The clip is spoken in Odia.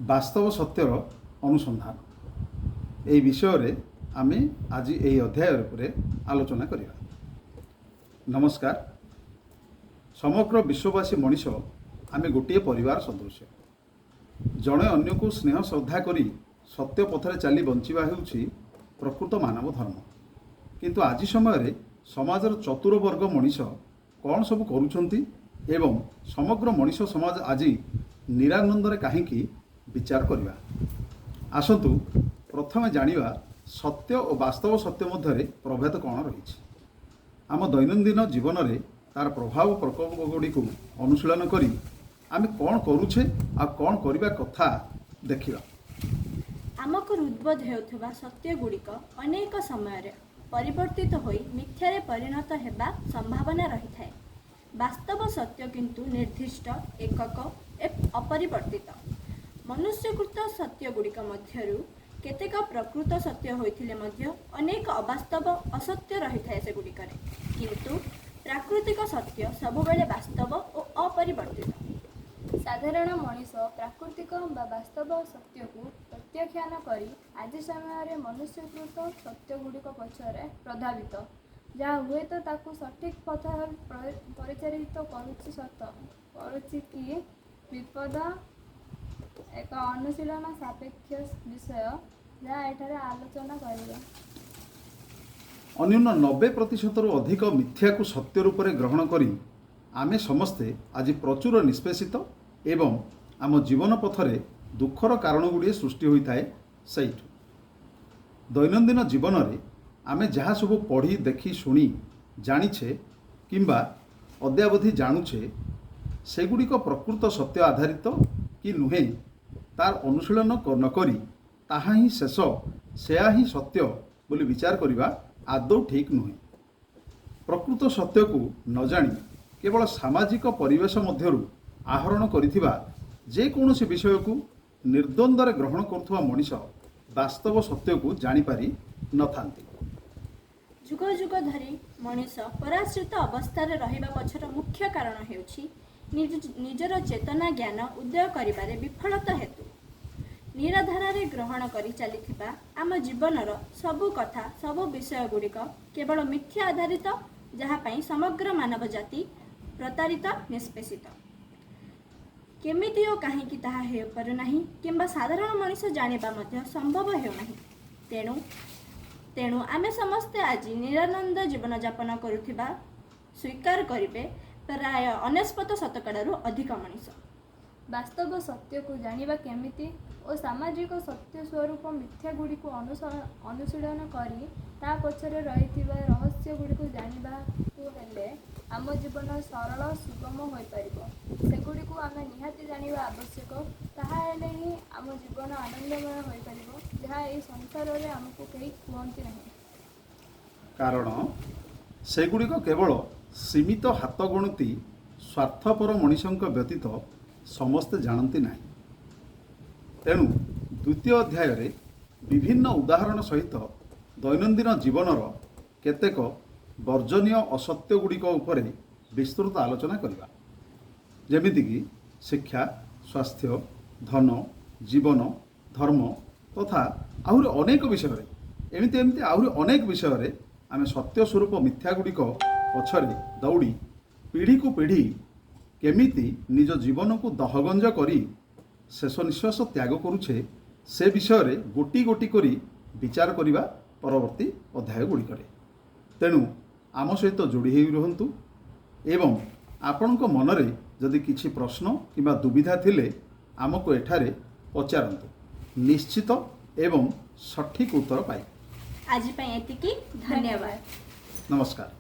ବାସ୍ତବ ସତ୍ୟର ଅନୁସନ୍ଧାନ ଏହି ବିଷୟରେ ଆମେ ଆଜି ଏହି ଅଧ୍ୟାୟ ଉପରେ ଆଲୋଚନା କରିବା। ନମସ୍କାର। ସମଗ୍ର ବିଶ୍ୱବାସୀ ମଣିଷ ଆମେ ଗୋଟିଏ ପରିବାର ସଦୃଶ। ଜଣେ ଅନ୍ୟକୁ ସ୍ନେହ ଶ୍ରଦ୍ଧା କରି ସତ୍ୟ ପଥରେ ଚାଲି ବଞ୍ଚିବା ହେଉଛି ପ୍ରକୃତ ମାନବ ଧର୍ମ। କିନ୍ତୁ ଆଜି ସମୟରେ ସମାଜର ଚତୁର ବର୍ଗ ମଣିଷ କ'ଣ ସବୁ କରୁଛନ୍ତି ଏବଂ ସମଗ୍ର ମଣିଷ ସମାଜ ଆଜି ନିରାନନ୍ଦରେ କାହିଁକି ବିଚାର କରିବା। ଆସନ୍ତୁ ପ୍ରଥମେ ଜାଣିବା ସତ୍ୟ ଓ ବାସ୍ତବ ସତ୍ୟ ମଧ୍ୟରେ ପ୍ରଭେଦ କ'ଣ ରହିଛି। ଆମ ଦୈନନ୍ଦିନ ଜୀବନରେ ତାର ପ୍ରଭାବ ପ୍ରକୋପ ଗୁଡ଼ିକୁ ଅନୁଶୀଳନ କରି ଆମେ କ'ଣ କରୁଛେ ଆଉ କ'ଣ କରିବା କଥା ଦେଖିବା। ଆମକୁ ହୃଦ୍ବୋଧ ହେଉଥିବା ସତ୍ୟ ଗୁଡ଼ିକ ଅନେକ ସମୟରେ ପରିବର୍ତ୍ତିତ ହୋଇ ମିଥ୍ୟାରେ ପରିଣତ ହେବା ସମ୍ଭାବନା ରହିଥାଏ। ବାସ୍ତବ ସତ୍ୟ କିନ୍ତୁ ନିର୍ଦ୍ଦିଷ୍ଟ, ଏକକ, ଅପରିବର୍ତ୍ତିତ। ମନୁଷ୍ୟକୃତ ସତ୍ୟ ଗୁଡ଼ିକ ମଧ୍ୟରୁ କେତେକ ପ୍ରକୃତ ସତ୍ୟ ହୋଇଥିଲେ ମଧ୍ୟ ଅନେକ ଅବାସ୍ତବ ଅସତ୍ୟ ରହିଥାଏ ସେଗୁଡ଼ିକରେ। କିନ୍ତୁ ପ୍ରାକୃତିକ ସତ୍ୟ ସବୁବେଳେ ବାସ୍ତବ ଓ ଅପରିବର୍ତ୍ତିତ। ସାଧାରଣ ମଣିଷ ପ୍ରାକୃତିକ ବା ବାସ୍ତବ ସତ୍ୟକୁ ପ୍ରତ୍ୟାଖ୍ୟାନ କରି ଆଜି ସମୟରେ ମନୁଷ୍ୟକୃତ ସତ୍ୟଗୁଡ଼ିକ ପଛରେ ପ୍ରଭାବିତ, ଯାହା ହୁଏତ ତାକୁ ସଠିକ୍ ପଥରେ ପରିଚାଳିତ କରୁଛି କି ବିପଦ ଏକ ଅନୁଶୀଳନ ସାପେକ୍ଷ ବିଷୟ, ଯାହା ଏଠାରେ ଆଲୋଚନା କରିବା। ଅନ୍ୟୁନ 90% ଅଧିକ ମିଥ୍ୟାକୁ ସତ୍ୟ ରୂପରେ ଗ୍ରହଣ କରି ଆମେ ସମସ୍ତେ ଆଜି ପ୍ରଚୁର ନିଷ୍ପେଷିତ ଏବଂ ଆମ ଜୀବନ ପଥରେ ଦୁଃଖର କାରଣ ଗୁଡ଼ିଏ ସୃଷ୍ଟି ହୋଇଥାଏ। ସେଇଠୁ ଦୈନନ୍ଦିନ ଜୀବନରେ ଆମେ ଯାହା ସବୁ ପଢ଼ି ଦେଖି ଶୁଣି ଜାଣିଛେ କିମ୍ବା ଅଦ୍ୟାବଧି ଜାଣୁଛେ ସେଗୁଡ଼ିକ ପ୍ରକୃତ ସତ୍ୟ ଆଧାରିତ କି ନୁହେଁ ତାର ଅନୁଶୀଳନ ନକରି ତାହା ହିଁ ଶେଷ, ସେୟା ହିଁ ସତ୍ୟ ବୋଲି ବିଚାର କରିବା ଆଦୌ ଠିକ୍ ନୁହେଁ। ପ୍ରକୃତ ସତ୍ୟକୁ ନ ଜାଣି କେବଳ ସାମାଜିକ ପରିବେଶ ମଧ୍ୟରୁ ଆହରଣ କରିଥିବା ଯେକୌଣସି ବିଷୟକୁ ନିର୍ଦ୍ୱନ୍ଦ୍ୱରେ ଗ୍ରହଣ କରୁଥିବା ମଣିଷ ବାସ୍ତବ ସତ୍ୟକୁ ଜାଣିପାରି ନଥାନ୍ତି। ଯୁଗ ଯୁଗ ଧରି ମଣିଷ ପରାଶ୍ରିତ ଅବସ୍ଥାରେ ରହିବା ପଛର ମୁଖ୍ୟ କାରଣ ହେଉଛି ନିଜର ଚେତନା ଜ୍ଞାନ ଉଦୟ କରିବାରେ ବିଫଳତା ହେତୁ। ନିରାଧାରରେ ଗ୍ରହଣ କରି ଚାଲିଥିବା ଆମ ଜୀବନର ସବୁ କଥା, ସବୁ ବିଷୟ ଗୁଡ଼ିକ କେବଳ ମିଥ୍ୟା ଆଧାରିତ, ଯାହା ପାଇଁ ସମଗ୍ର ମାନବ ଜାତି ପ୍ରତାରିତ, ନିଷ୍ପେଷିତ। କେମିତି ଓ କାହିଁକି ତାହା ହୋଇପାରୁନାହିଁ କିମ୍ବା ସାଧାରଣ ମଣିଷ ଜାଣିବା ମଧ୍ୟ ସମ୍ଭବ ହେଉନାହିଁ। ତେଣୁ ଆମେ ସମସ୍ତେ ଆଜି ନିରାନନ୍ଦ ଜୀବନଯାପନ କରୁଥିବା ସ୍ୱୀକାର କରିବେ ପ୍ରାୟ 99% ଅଧିକ ମଣିଷ। ବାସ୍ତବ ସତ୍ୟକୁ ଜାଣିବା କେମିତି ଓ ସାମାଜିକ ସତ୍ୟ ସ୍ୱରୂପ ମିଥ୍ୟା ଗୁଡ଼ିକୁ ଅନୁଶୀଳନ କରି ତା ପଛରେ ରହିଥିବା ରହସ୍ୟ ଗୁଡ଼ିକୁ ଜାଣିବାକୁ ହେଲେ ଆମ ଜୀବନ ସରଳ ସୁଗମ ହୋଇପାରିବ। ସେଗୁଡ଼ିକୁ ଆମେ ନିହାତି ଜାଣିବା ଆବଶ୍ୟକ। ତାହା ହେଲେ ହିଁ ଆମ ଜୀବନ ଆନନ୍ଦମୟ ହୋଇପାରିବ, ଯାହା ଏହି ସଂସାରରେ ଆମକୁ କେହି କୁହନ୍ତି ନାହିଁ। କାରଣ ସେଗୁଡ଼ିକ କେବଳ ସୀମିତ ହାତଗଣତି ସ୍ୱାର୍ଥପର ମଣିଷଙ୍କ ବ୍ୟତୀତ ସମସ୍ତେ ଜାଣନ୍ତି ନାହିଁ। ତେଣୁ ଦ୍ୱିତୀୟ ଅଧ୍ୟାୟରେ ବିଭିନ୍ନ ଉଦାହରଣ ସହିତ ଦୈନନ୍ଦିନ ଜୀବନର କେତେକ ବର୍ଜନୀୟ ଅସତ୍ୟ ଗୁଡ଼ିକ ଉପରେ ବିସ୍ତୃତ ଆଲୋଚନା କରିବା, ଯେମିତିକି ଶିକ୍ଷା, ସ୍ୱାସ୍ଥ୍ୟ, ଧନ, ଜୀବନ, ଧର୍ମ ତଥା ଆହୁରି ଅନେକ ବିଷୟରେ। ଏମିତି ଆହୁରି ଅନେକ ବିଷୟରେ ଆମେ ସତ୍ୟ ସ୍ୱରୂପ ମିଥ୍ୟା ଗୁଡ଼ିକ ପଛରେ ଦୌଡ଼ି ପିଢ଼ିକୁ ପିଢ଼ି କେମିତି ନିଜ ଜୀବନକୁ ଦହଗଞ୍ଜ କରି ଶେଷ ନିଶ୍ୱାସ ତ୍ୟାଗ କରୁଛେ ସେ ବିଷୟରେ ଗୋଟି ଗୋଟି କରି ବିଚାର କରିବା ପରବର୍ତ୍ତୀ ଅଧ୍ୟାୟ ଗୁଡ଼ିକରେ। ତେଣୁ ଆମ ସହିତ ଯୋଡ଼ି ହୋଇ ରୁହନ୍ତୁ ଏବଂ ଆପଣଙ୍କ ମନରେ ଯଦି କିଛି ପ୍ରଶ୍ନ କିମ୍ବା ଦୁବିଧା ଥିଲେ ଆମକୁ ଏଠାରେ ପଚାରନ୍ତୁ। ନିଶ୍ଚିତ ଏବଂ ସଠିକ୍ ଉତ୍ତର ପାଇବେ। ଆଜି ପାଇଁ ଏତିକି। ଧନ୍ୟବାଦ। ନମସ୍କାର।